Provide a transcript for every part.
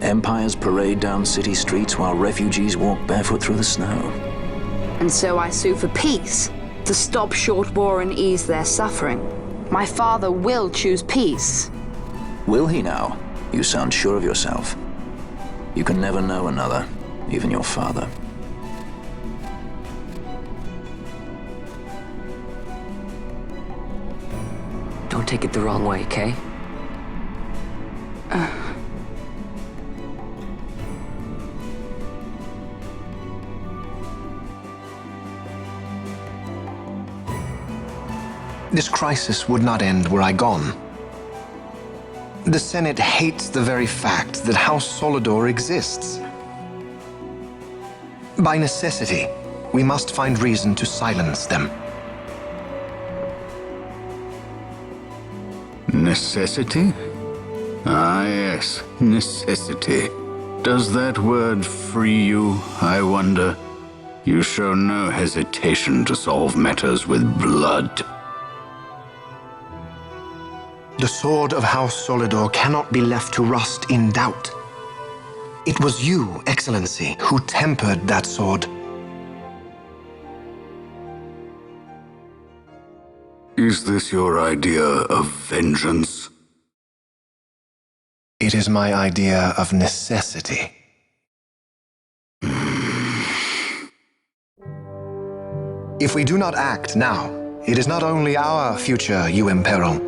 Empires parade down city streets while refugees walk barefoot through the snow. And so I sue for peace, to stop short war and ease their suffering. My father will choose peace. Will he now? You sound sure of yourself. You can never know another, even your father. Don't take it the wrong way, Kay? This crisis would not end were I gone. The Senate hates the very fact that House Solidor exists. By necessity, we must find reason to silence them. Necessity? Ah, yes, necessity. Does that word free you, I wonder? You show no hesitation to solve matters with blood. The sword of House Solidor cannot be left to rust in doubt. It was you, Excellency, who tempered that sword. Is this your idea of vengeance? It is my idea of necessity. If we do not act now, it is not only our future you imperil.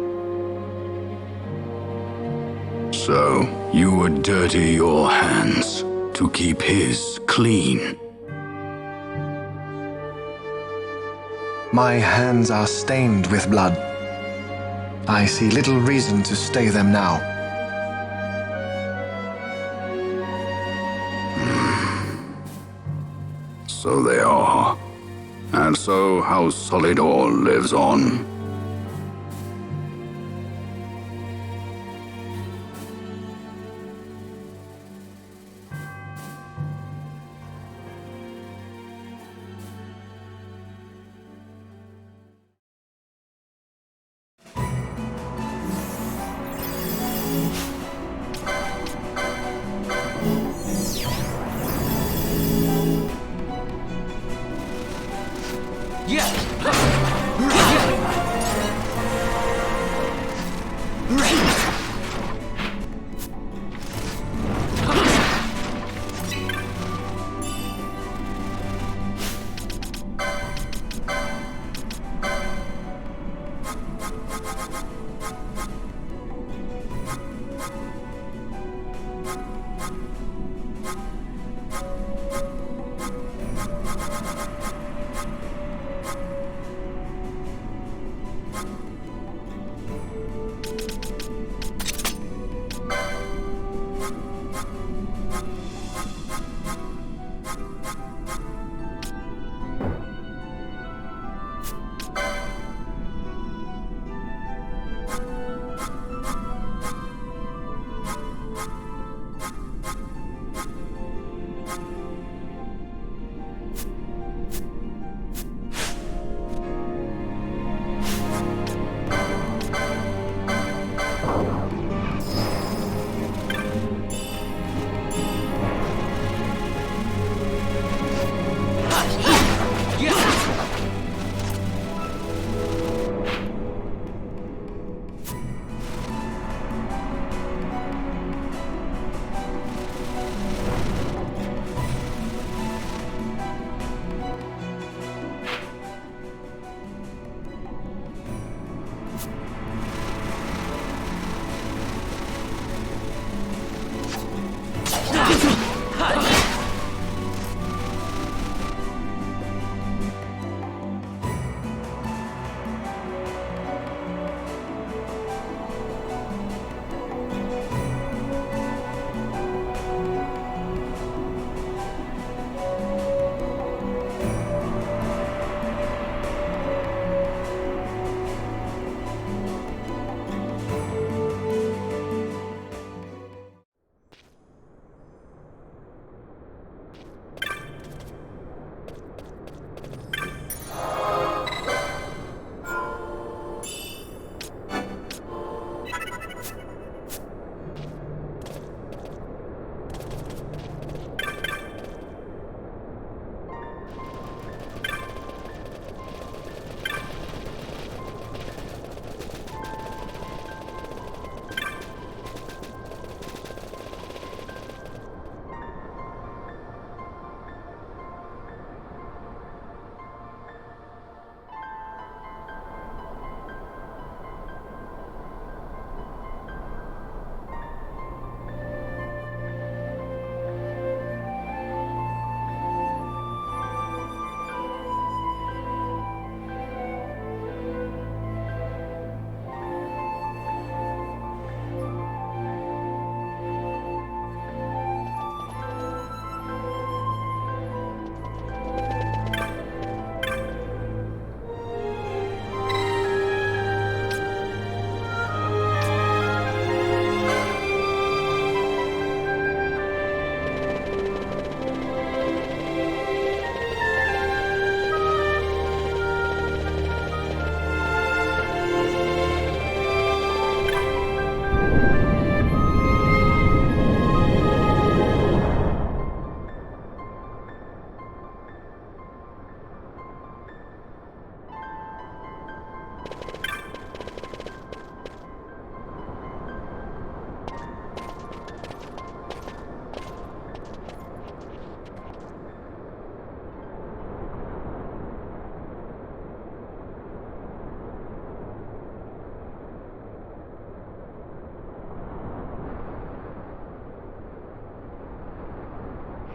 So, you would dirty your hands to keep his clean. My hands are stained with blood. I see little reason to stay them now. So they are. And so House Solidor lives on. Yeah.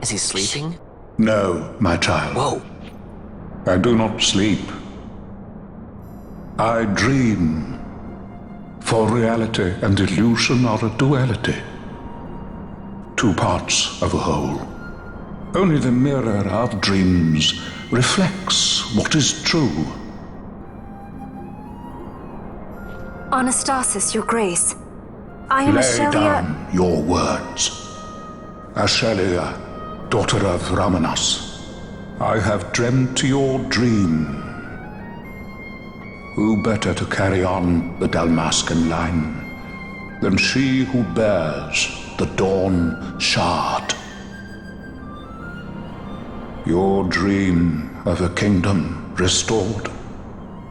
Is he sleeping? No, my child. Whoa. I do not sleep. I dream. For reality and illusion are a duality. Two parts of a whole. Only the mirror of dreams reflects what is true. Anastasis, Your Grace. I am Lay Ashelia. down your words. Ashelia, daughter of Ramanas, I have dreamt your dream. Who better to carry on the Dalmascan line than she who bears the Dawn Shard? Your dream of a kingdom restored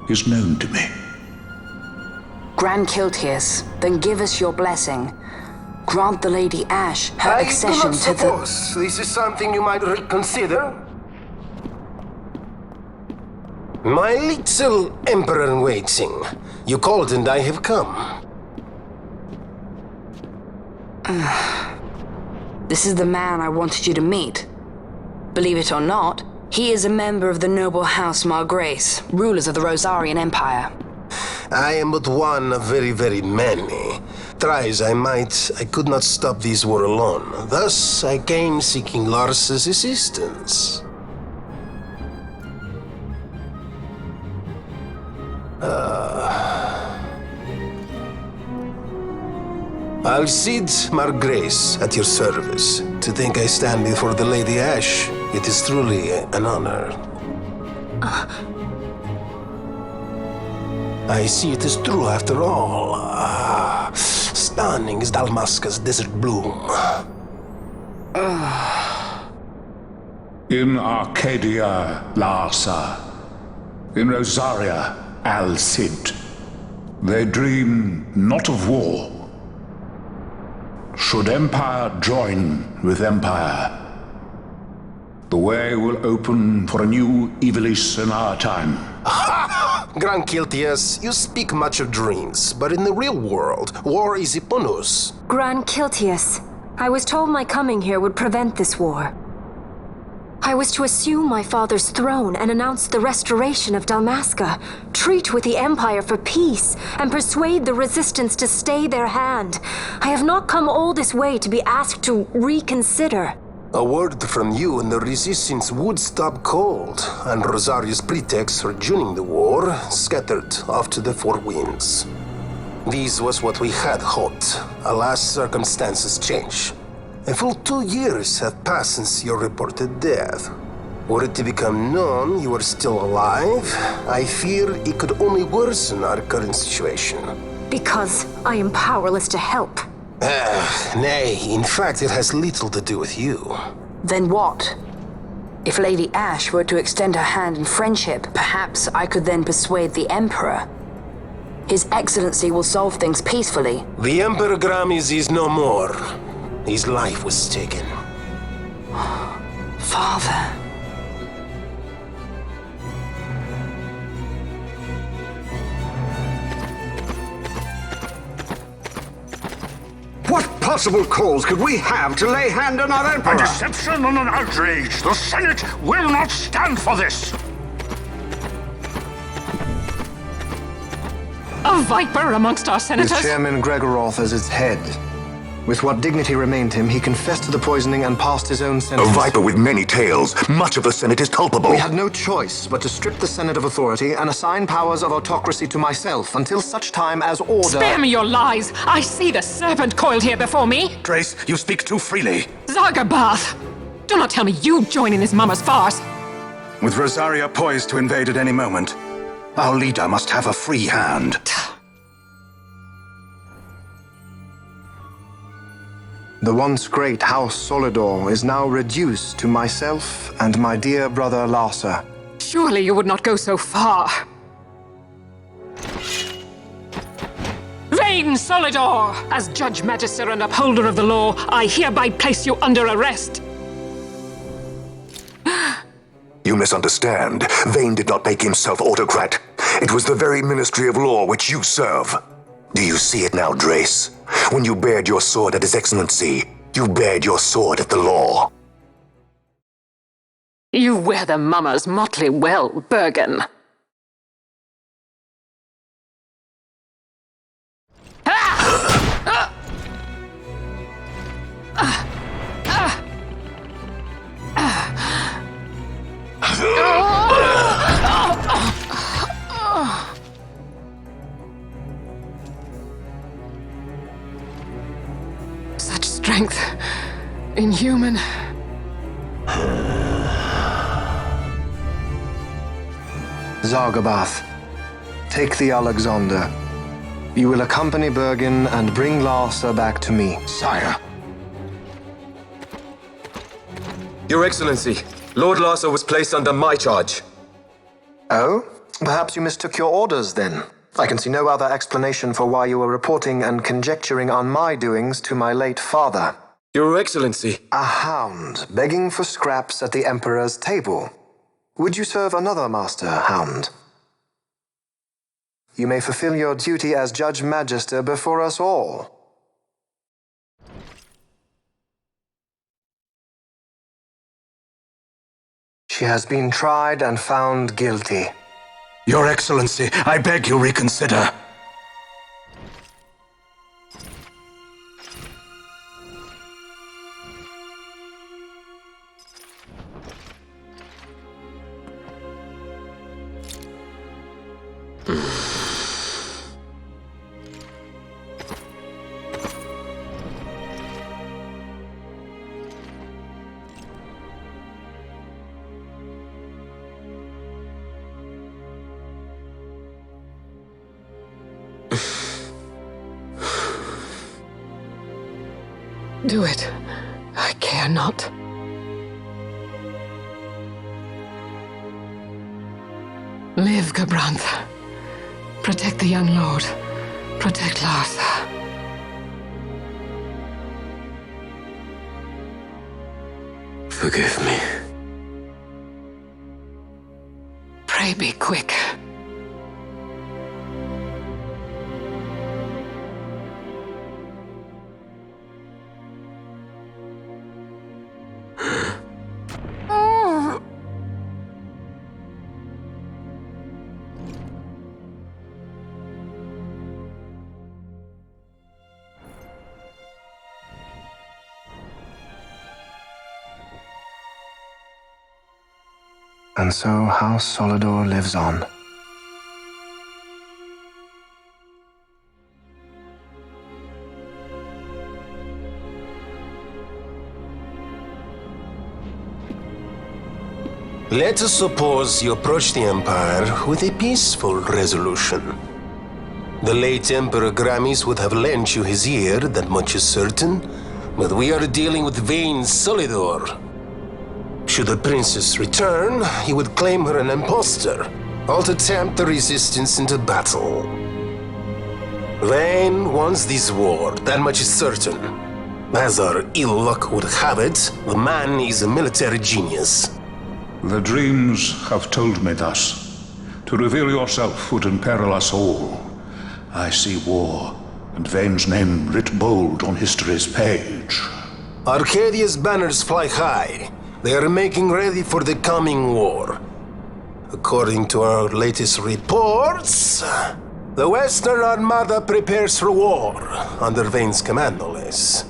is known to me. Grand Kiltius, then give us your blessing. Grant the Lady Ash her accession to the... I do not suppose this is something you might reconsider. My little Emperor-in-Waiting, you called and I have come. This is the man I wanted you to meet. Believe it or not, he is a member of the noble house Margrace, rulers of the Rosarian Empire. I am but one of very, very many. Try as I might, I could not stop this war alone. Thus, I came seeking Lars's assistance. Alcide Margrace at your service. To think I stand before the Lady Ash, it is truly an honor. I see it is true after all. Stunning is Dalmasca's desert bloom. In Arcadia, Larsa. In Rosaria, Alcid. They dream not of war. Should empire join with empire, the way will open for a new Evilis in our time. Grand Kiltius, you speak much of dreams, but in the real world, war is upon us. Grand Kiltius, I was told my coming here would prevent this war. I was to assume my father's throne and announce the restoration of Dalmasca, treat with the Empire for peace, and persuade the Resistance to stay their hand. I have not come all this way to be asked to reconsider. A word from you and the Resistance would stop cold, and Rosaria's pretext for joining the war scattered off to the four winds. This was what we had hoped. Alas, circumstances change. A full 2 years have passed since your reported death. Were it to become known you are still alive, I fear it could only worsen our current situation. Because I am powerless to help. Nay, in fact it has little to do with you. Then what? If Lady Ash were to extend her hand in friendship, perhaps I could then persuade the Emperor. His Excellency will solve things peacefully. The Emperor Gramis is no more. His life was taken. Father. What possible cause could we have to lay hand on our Emperor? A deception and an outrage! The Senate will not stand for this! A viper amongst our senators? With Chairman Gregoroth as its head. With what dignity remained him, he confessed to the poisoning and passed his own sentence. A viper with many tails. Much of the Senate is culpable. We had no choice but to strip the Senate of authority and assign powers of autocracy to myself until such time as order... Spare me your lies! I see the serpent coiled here before me! Trace, you speak too freely. Zargabath! Do not tell me you join in this mama's farce! With Rosaria poised to invade at any moment, our leader must have a free hand. The once great House Solidor is now reduced to myself and my dear brother Larsa. Surely you would not go so far. Vain Solidor! As Judge Magister and upholder of the law, I hereby place you under arrest. You misunderstand. Vane did not make himself autocrat. It was the very Ministry of Law which you serve. Do you see it now, Drace? When you bared your sword at His Excellency, you bared your sword at the law. You wear the mummer's motley well, Bergen. Such strength. Inhuman. Zargabath, take the Alexander. You will accompany Bergen and bring Larsa back to me. Sire. Your Excellency, Lord Larsa was placed under my charge. Oh? Perhaps you mistook your orders then. I can see no other explanation for why you were reporting and conjecturing on my doings to my late father. Your Excellency. A hound begging for scraps at the Emperor's table. Would you serve another master, Hound? You may fulfill your duty as Judge Magister before us all. She has been tried and found guilty. Your Excellency, I beg you reconsider. Do it. I care not. Live, Gabranth. Protect the young lord. Protect Larsa. Forgive me. Pray be quick. And so House Solidor lives on. Let us suppose you approach the Empire with a peaceful resolution. The late Emperor Gramis would have lent you his ear, that much is certain, but we are dealing with vain Solidor. Should the princess return, he would claim her an impostor, or to tempt the resistance into battle. Vain wants this war, that much is certain. As our ill luck would have it, the man is a military genius. The dreams have told me thus. To reveal yourself would imperil us all. I see war, and Vane's name writ bold on history's page. Arcadia's banners fly high. They are making ready for the coming war. According to our latest reports, the Western Armada prepares for war, under Vane's command, no less.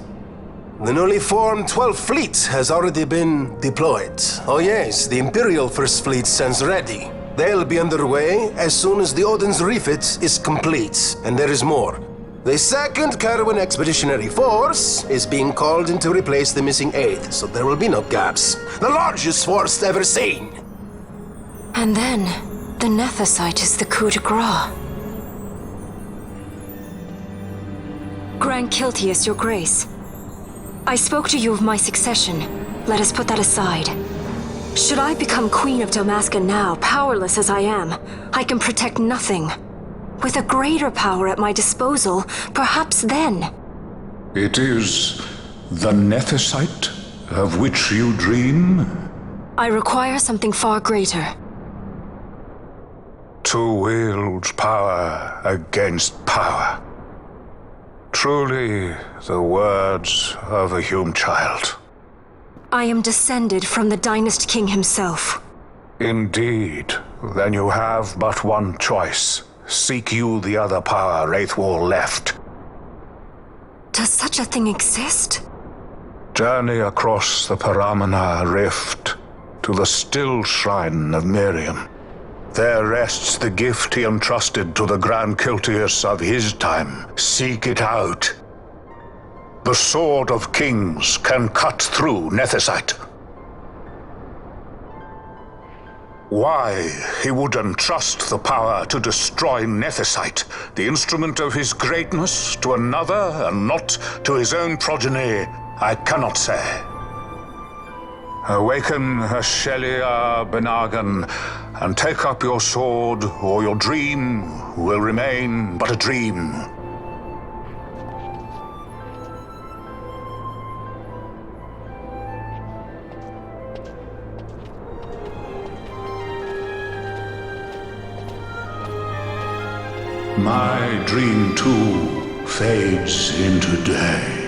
The newly formed 12th Fleet has already been deployed. Oh yes, the Imperial First Fleet stands ready. They'll be underway as soon as the Odin's refit is complete. And there is more. The 2nd Caravan Expeditionary Force is being called in to replace the missing 8th, so there will be no gaps. The largest force ever seen! And then, the Nethicite is the coup de grace. Grand Kiltius, your grace. I spoke to you of my succession. Let us put that aside. Should I become Queen of Dalmasca now, powerless as I am, I can protect nothing. With a greater power at my disposal, perhaps then. It is the Nethicite of which you dream? I require something far greater. To wield power against power. Truly, the words of a Hume child. I am descended from the Dynast King himself. Indeed. Then you have but one choice. Seek you the other power Wraithwall left. Does such a thing exist? Journey across the Paramana Rift to the still shrine of Miriam. There rests the gift he entrusted to the Grand Kiltius of his time. Seek it out. The Sword of Kings can cut through Nethicite. Why he would entrust the power to destroy Nethicite, the instrument of his greatness, to another and not to his own progeny, I cannot say. Awaken Ashelia Benagan and take up your sword, or your dream will remain but a dream. My dream too fades into day.